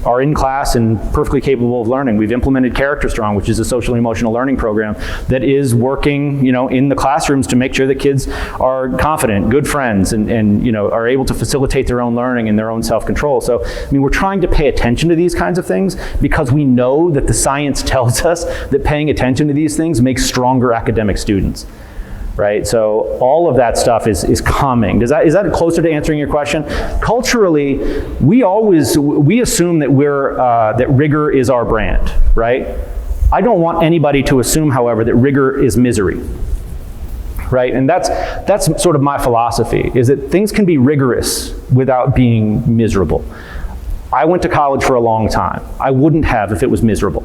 A: are in class and perfectly capable of learning. We've implemented Character Strong, which is a social and emotional learning program that is working, in the classrooms to make sure that kids are confident, good friends, and are able to facilitate their own learning and their own self-control. So, we're trying to pay attention to these kinds of things because we know that the science tells us that paying attention to these things makes stronger academic students. Right, so all of that stuff is coming. Is that closer to answering your question? Culturally, we assume that that rigor is our brand, right? I don't want anybody to assume, however, that rigor is misery, right? And that's sort of my philosophy, is that things can be rigorous without being miserable. I went to college for a long time. I wouldn't have if it was miserable.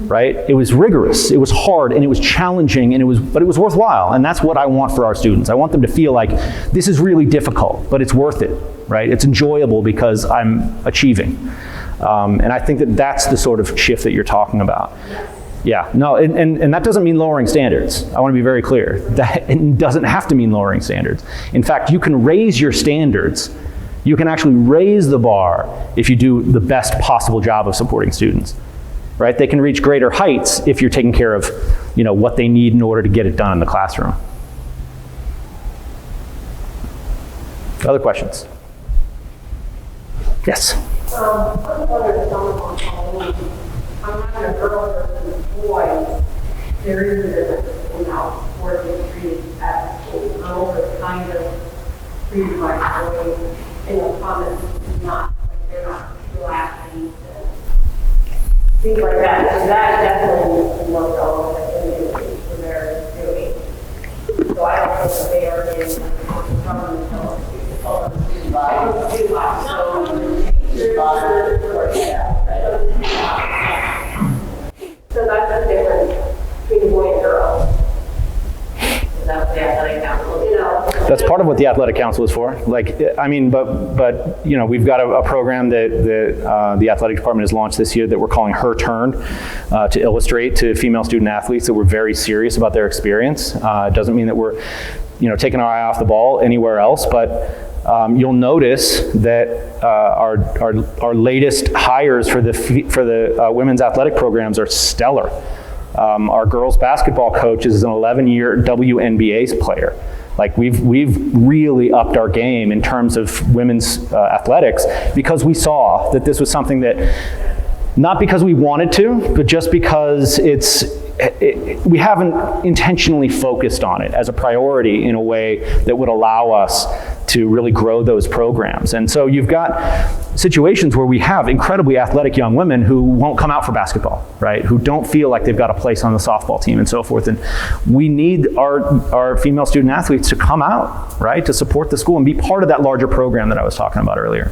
A: Right? It was rigorous, it was hard, and it was challenging, but it was worthwhile, and that's what I want for our students. I want them to feel like this is really difficult, but it's worth it, right? It's enjoyable because I'm achieving. And I think that that's the sort of shift that you're talking about. Yeah, no, and that doesn't mean lowering standards. I want to be very clear. It doesn't have to mean lowering standards. In fact, you can raise your standards. You can actually raise the bar if you do the best possible job of supporting students. Right? They can reach greater heights if you're taking care of, what they need in order to get it done in the classroom. Other questions? Yes.
C: I'm having a girl versus boy. There is a difference. came out for the treated at the school. Girls are kind of treated like boys in the comments, not like they're not relaxing, things like that. So that definitely looked all of it when they're doing. So I don't think that they are getting from themselves. So that's the difference between boy and girl.
B: That's the athletic council, you know.
A: That's part of what the athletic council is for. Like, I mean, but you know, we've got a program that the athletic department has launched this year that we're calling Her Turn to illustrate to female student athletes that we're very serious about their experience. It doesn't mean that we're, you know, taking our eye off the ball anywhere else, but you'll notice that our latest hires for the women's athletic programs are stellar. Our girls basketball coach is an 11-year WNBA player. Like we've really upped our game in terms of women's athletics because we saw that this was something that, not because we wanted to, but just because we haven't intentionally focused on it as a priority in a way that would allow us to really grow those programs. And so you've got situations where we have incredibly athletic young women who won't come out for basketball, right? Who don't feel like they've got a place on the softball team and so forth. And we need our female student athletes to come out, right? To support the school and be part of that larger program that I was talking about earlier.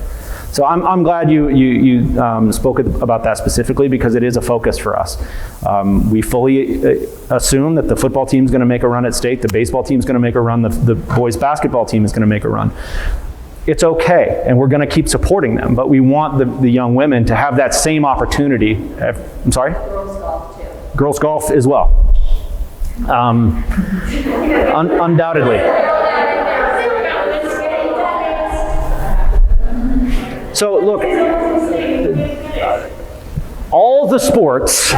A: So I'm glad you spoke about that specifically because it is a focus for us. We fully assume that the football team is going to make a run at state, the baseball team is going to make a run, the boys basketball team is going to make a run. It's okay, and we're going to keep supporting them, but we want the young women to have that same opportunity. I'm sorry?
B: Girls golf too.
A: Girls golf as well. Undoubtedly. So look, all the sports.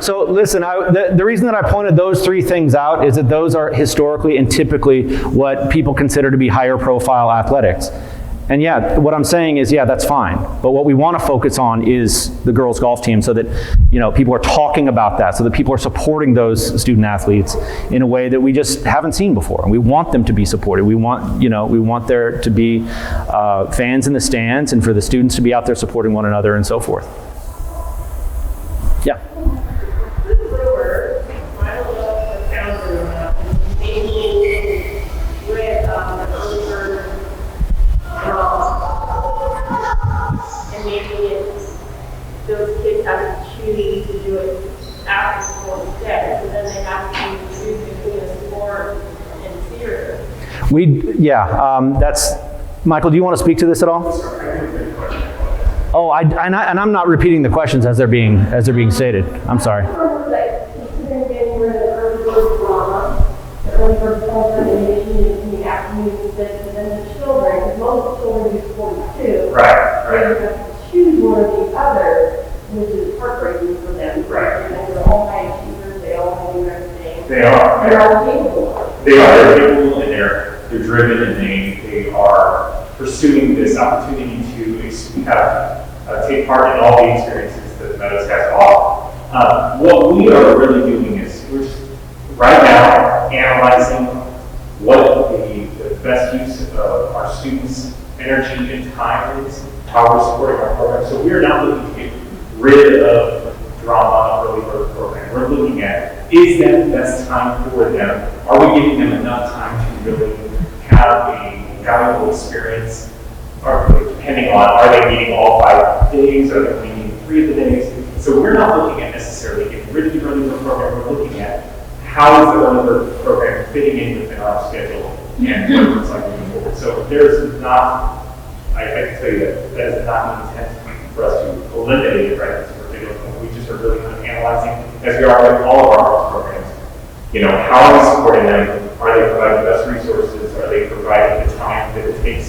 A: So listen, the reason that I pointed those three things out is that those are historically and typically what people consider to be higher profile athletics. And yeah, what I'm saying is, yeah, that's fine. But what we want to focus on is the girls golf team so that, you know, people are talking about that, so that people are supporting those student athletes in a way that we just haven't seen before. And we want them to be supported. We want there to be fans in the stands and for the students to be out there supporting one another and so forth. Yeah.
C: Those kids have to choose to do it after school instead, so then they have to choose between sport and theater.
A: That's, Michael, do you want to speak to this at all? Oh, and I'm not repeating the questions as they're being stated. I'm sorry.
C: Right. Choose one or the other, which is heartbreaking for them.
D: Right.
C: And they're all high achievers, they all do everything.
D: They are.
C: They're all capable.
D: They're capable and they're driven and they are pursuing this opportunity to take part in all the experiences that Meadows has to offer. What we are really doing is we're just right now analyzing what the best use of our students' energy and time is, how we're supporting our program. So we're not looking to get rid of drama early bird program. We're looking at, is that the best time for them? Are we giving them enough time to really have a valuable experience? Or depending on, are they meeting all 5 days? Are they meeting 3 of the days? So we're not looking at necessarily getting rid of the early bird program. We're looking at how is the early bird program fitting in within our schedule and what it looks like moving forward. So there's not, I can tell you that is not the intent for us to eliminate it right at this particular point. We just are really kind of analyzing, as we are with all of our programs, you know, how are we supporting them? Are they providing the best resources? Are they providing the time that it takes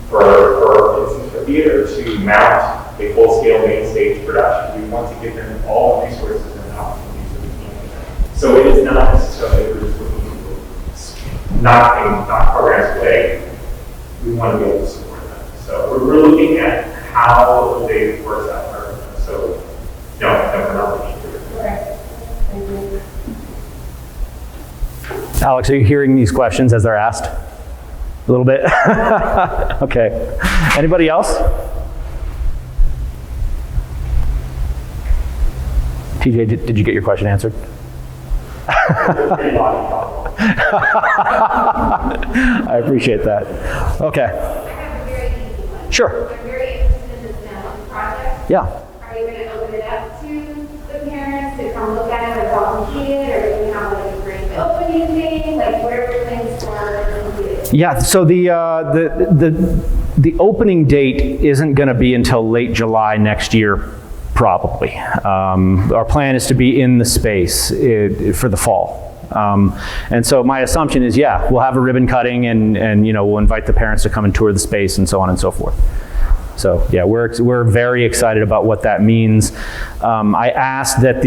D: for instance, for theater to mount a full-scale main stage production? We want to give them all the resources and opportunities that we can. So it is not necessarily we're just looking to knock programs away. We want to be able to support them. So we're looking at how the data works out for them. So no, we're not looking to it.
C: Okay. Thank you.
A: Alex, are you hearing these questions as they're asked? A little bit? Okay. Anybody else? TJ, did you get your question answered? I appreciate that. Okay.
E: I have a very easy one.
A: Sure.
E: I'm very interested in this Meadows project.
A: Yeah.
E: Are you going to open it up to the parents to come look at it as all completed, or do we have like a grand opening thing? Like where do things start completed?
A: Yeah, so the opening date isn't going to be until late July next year, probably. Our plan is to be in the space for the fall. And so my assumption is, yeah, we'll have a ribbon cutting and we'll invite the parents to come and tour the space and so on and so forth. So yeah, we're very excited about what that means. I asked that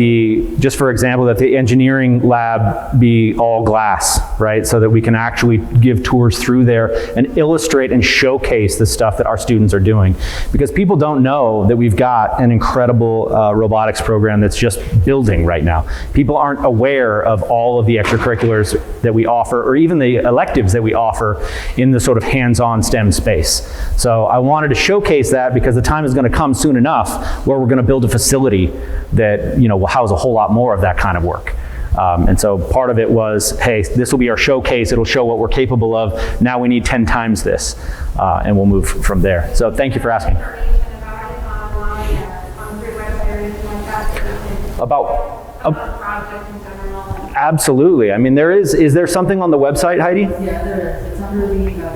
A: just for example, that the engineering lab be all glass, right? So that we can actually give tours through there and illustrate and showcase the stuff that our students are doing. Because people don't know that we've got an incredible robotics program that's just building right now. People aren't aware of all of the extracurriculars that we offer, or even the electives that we offer in the sort of hands-on STEM space. So I wanted to showcase that because the time is going to come soon enough where we're going to build a facility that will house a whole lot more of that kind of work. And so part of it was, hey, this will be our showcase. It'll show what we're capable of. Now we need 10 times this, and we'll move from there. So thank you for asking.
E: Information about it online or on your website or anything like that?
A: About
E: the project in general?
A: absolutely. I mean, is there something on the website, Heidi?
B: Yeah, there is. It's under the give now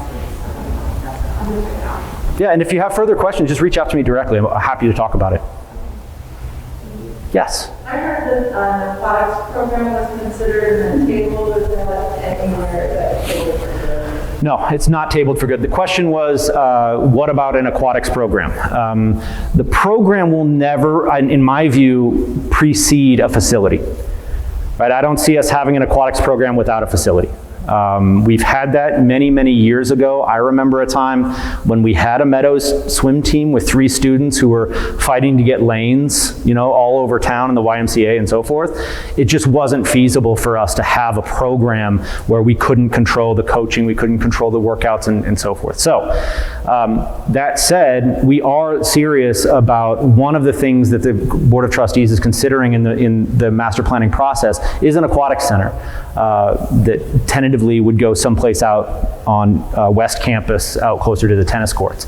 B: space.
A: Yeah, and if you have further questions, just reach out to me directly. I'm happy to talk about it. Yes.
B: I heard that the products program was considered and tabled. Is that anywhere that tabled for good?
A: No, it's not tabled for good. The question was, what about an aquatics program? The program will never, in my view, precede a facility. Right? I don't see us having an aquatics program without a facility. We've had that many, many years ago. I remember a time when we had a Meadows swim team with 3 students who were fighting to get lanes, all over town in the YMCA and so forth. It just wasn't feasible for us to have a program where we couldn't control the coaching, we couldn't control the workouts and so forth. So that said, we are serious about one of the things that the Board of Trustees is considering in the master planning process is an aquatics center that tentatively would go someplace out on West Campus, out closer to the tennis courts.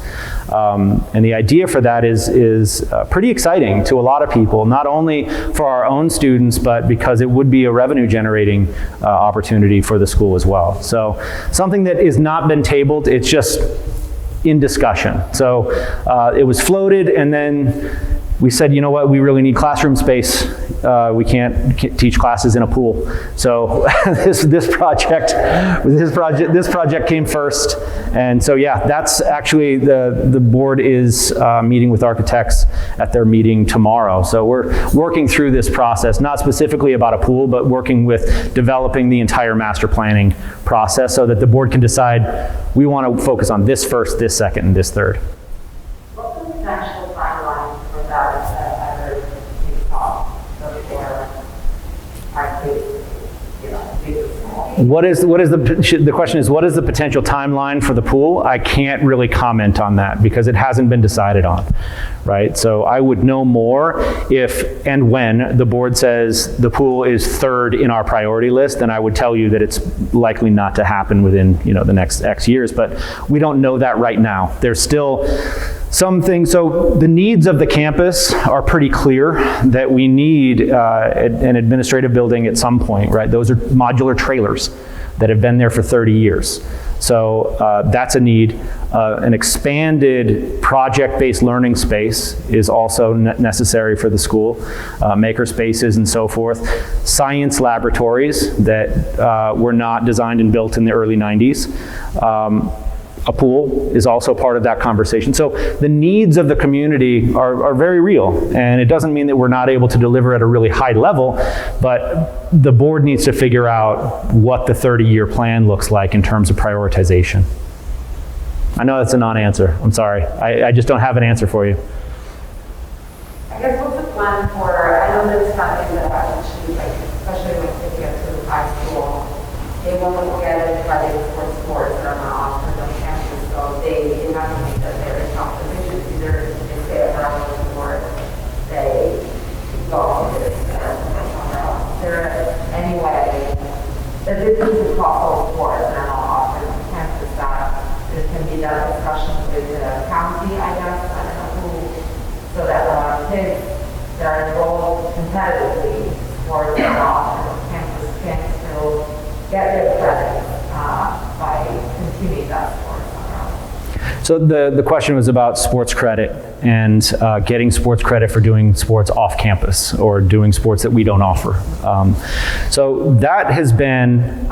A: And the idea for that is pretty exciting to a lot of people, not only for our own students, but because it would be a revenue generating opportunity for the school as well. So something that has not been tabled, it's just in discussion. So it was floated, and then we said, you know what, we really need classroom space. We can't teach classes in a pool. So this project came first. And so yeah, that's actually the board is meeting with architects at their meeting tomorrow. So we're working through this process, not specifically about a pool, but working with developing the entire master planning process so that the board can decide we want to focus on this first, this second, and this third.
B: What's the potential timeline for that other big top before our kids, big or small?
A: The question is, what is the potential timeline for the pool? I can't really comment on that because it hasn't been decided on, right? So I would know more if and when the board says the pool is third in our priority list, then I would tell you that it's likely not to happen within the next X years, but we don't know that right now. There's still some things, so the needs of the campus are pretty clear that we need an administrative building at some point, right? Those are modular trailers that have been there for 30 years. So that's a need. An expanded project-based learning space is also necessary for the school, maker spaces and so forth. Science laboratories that were not designed and built in the early 90s. A pool is also part of that conversation. So the needs of the community are very real, and it doesn't mean that we're not able to deliver at a really high level, but the board needs to figure out what the 30-year plan looks like in terms of prioritization. I know that's a non-answer. I'm sorry. I just don't have an answer for you.
F: I guess what's the plan for, I know there's something that actually, like, especially when kids get to high school, they won't get credit for sports that are not offered on campus, so they have to make that their competition, either they stay at home or they go to this somewhere else. Is there any way that this is across all sports that are not offered on campus that there can be that discussion with the county, I guess, I don't know who, so that kids that are enrolled competitively or that are offered on campus can still get their credit by continuing that sport somewhere else.
A: So the question was about sports credit and getting sports credit for doing sports off campus or doing sports that we don't offer. So that has been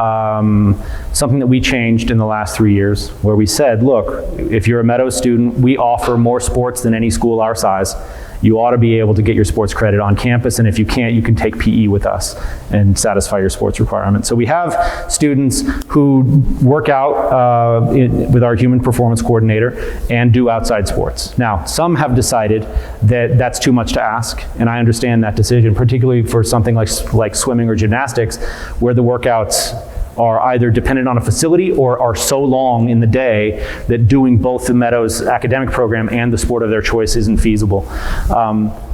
A: something that we changed in the last 3 years, where we said, look, if you're a Meadows student, we offer more sports than any school our size. You ought to be able to get your sports credit on campus, and if you can't, you can take PE with us and satisfy your sports requirements. So we have students who work out with our human performance coordinator and do outside sports. Now, some have decided that that's too much to ask, and I understand that decision, particularly for something like swimming or gymnastics, where the workouts are either dependent on a facility or are so long in the day that doing both the Meadows academic program and the sport of their choice isn't feasible.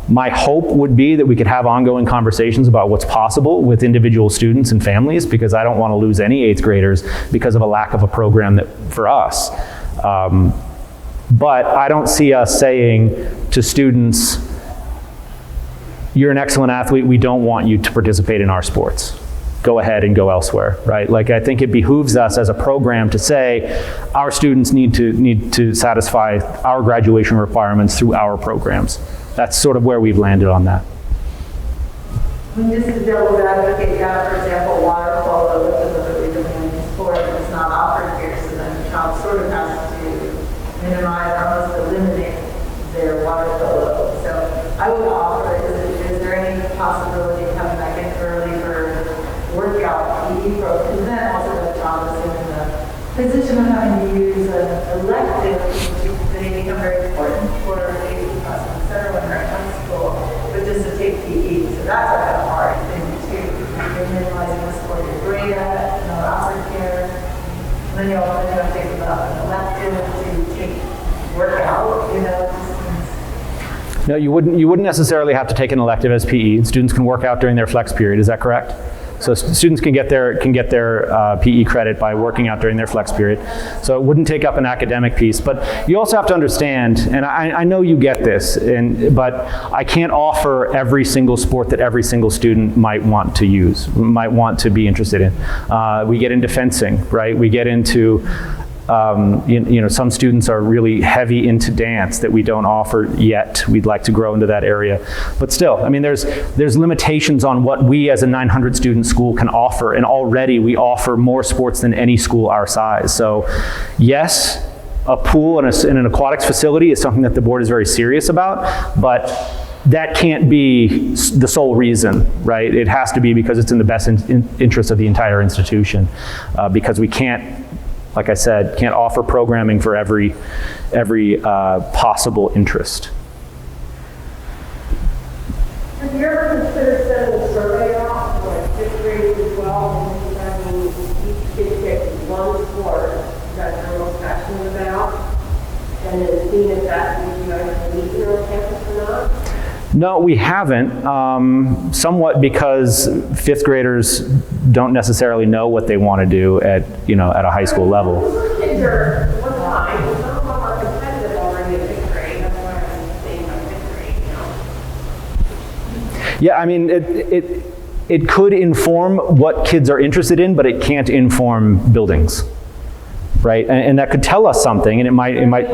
A: My hope would be that we could have ongoing conversations about what's possible with individual students and families, because I don't want to lose any 8th graders because of a lack of a program that for us. But I don't see us saying to students, you're an excellent athlete, we don't want you to participate in our sports. Go ahead and go elsewhere, right? Like, I think it behooves us as a program to say our students need to satisfy our graduation requirements through our programs. That's sort of where we've landed on that.
B: When this is devil's advocate, for example, water polo, which is a really demanding sport, it's not offered here, so then the child sort of has to minimize, almost eliminate their water polo. So I would offer, is there any possibility of coming back in early for workout PE program? Because then also the child is in the position of having to use an elective, they become very important for the process, et cetera, when they're in high school, but just to take PE. So that's like a hard thing too. You're minimizing the sport you're great at, no aftercare. And then you also have to think about an elective to take workout, you know.
A: No, you wouldn't necessarily have to take an elective as PE. Students can work out during their flex period, is that correct? So students can get their PE credit by working out during their flex period. So it wouldn't take up an academic piece. But you also have to understand, and I know you get this, but I can't offer every single sport that every single student might want to use, might want to be interested in. We get into fencing, right? We get into some students are really heavy into dance that we don't offer yet. We'd like to grow into that area. But still, I mean, there's limitations on what we as a 900 student school can offer, and already we offer more sports than any school our size. So yes, a pool and an aquatics facility is something that the board is very serious about, but that can't be the sole reason, right? It has to be because it's in the best interest of the entire institution, because we can't, like I said, can't offer programming for every possible interest.
C: Have you ever considered sending a survey out for like 5th grade as well, and having each kid pick one sport that they're most passionate about, and then seeing if that means you guys need to on campus or not?
A: No, we haven't, somewhat because 5th graders don't necessarily know what they want to do at a high school level.
C: Kids are, one time, some of them are competitive already at 5th grade, that's why I'm saying about 5th grade,
A: Yeah, I mean, it could inform what kids are interested in, but it can't inform buildings, right? And that could tell us something, and it might.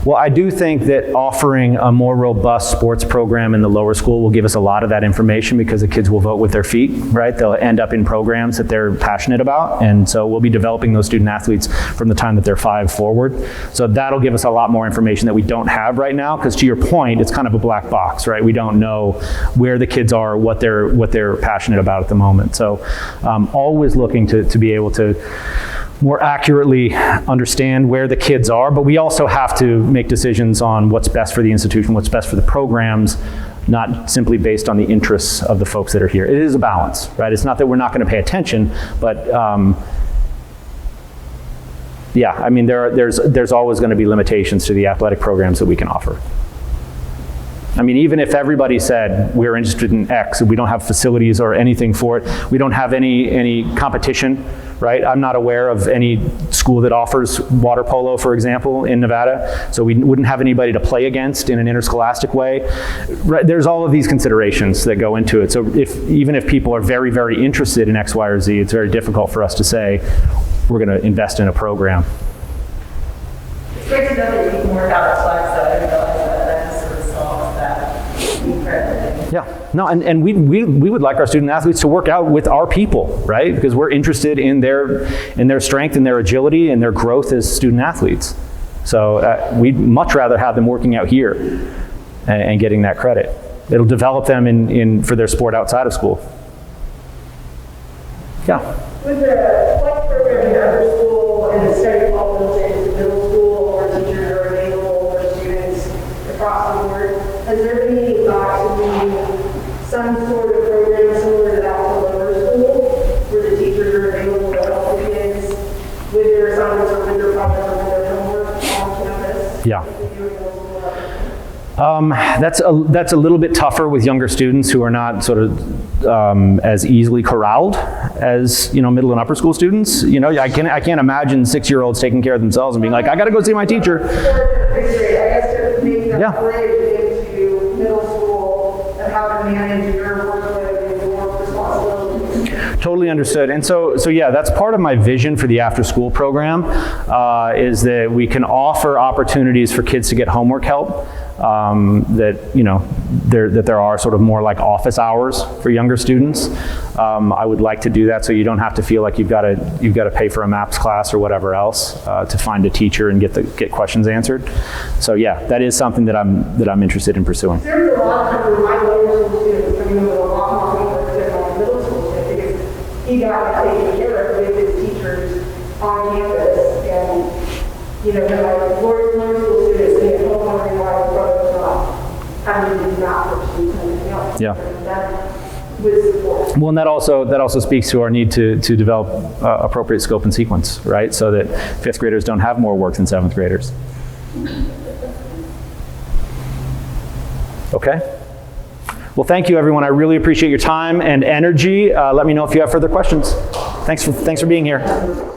A: Well, I do think that offering a more robust sports program in the lower school will give us a lot of that information because the kids will vote with their feet, right? They'll end up in programs that they're passionate about, and so we'll be developing those student athletes from the time that they're 5 forward. So that'll give us a lot more information that we don't have right now, because to your point, it's kind of a black box, right? We don't know where the kids are, what they're passionate about at the moment. So always looking to be able to more accurately understand where the kids are, but we also have to make decisions on what's best for the institution, what's best for the programs, not simply based on the interests of the folks that are here. It is a balance, right? It's not that we're not going to pay attention, but yeah, I mean, there's always going to be limitations to the athletic programs that we can offer. I mean, even if everybody said we're interested in X, we don't have facilities or anything for it, we don't have any competition, right? I'm not aware of any school that offers water polo, for example, in Nevada, so we wouldn't have anybody to play against in an interscholastic way. Right? There's all of these considerations that go into it. So even if people are very, very interested in X, Y, or Z, it's very difficult for us to say we're going to invest in a program.
B: It's great to know that you can work out flex, so I didn't realize that sort of solves that incredibly.
A: Yeah, no, and we would like our student athletes to work out with our people, right? Because we're interested in their strength and their agility and their growth as student athletes. So we'd much rather have them working out here and getting that credit. It'll develop them for their sport outside of school. Yeah.
C: With the flex program in upper school and the study hall built into middle school, or teachers are available for students across the board, has there been any thought to doing some sort of program similar to that for lower school, where the teachers are available to help the kids with their assignments or with their projects or with their homework on campus?
A: Yeah. That's a little bit tougher with younger students who are not sort of as easily corralled as middle and upper school students. I can't imagine 6-year-olds taking care of themselves and being like, I got to go see my teacher.
C: I guess to make
A: Yeah.
C: that bridge into middle school and how to manage your workload and your work responsibilities.
A: Totally understood. And so yeah, that's part of my vision for the after-school program, is that we can offer opportunities for kids to get homework help. That there are sort of more like office hours for younger students. I would like to do that so you don't have to feel like you've got to pay for a maps class or whatever else to find a teacher and get questions answered. So yeah, that is something that I'm interested in pursuing.
C: There's a lot of times my lower school students coming in with a lot more homework than my middle school students, because he got taken care of with his teachers on campus, and like lower school students being home on their wife, brother, not having to do that for something else.
A: Yeah.
C: And that was support.
A: Well, and that also speaks to our need to develop appropriate scope and sequence, right? So that 5th graders don't have more work than 7th graders. Okay. Well, thank you, everyone. I really appreciate your time and energy. Let me know if you have further questions. Thanks for being here.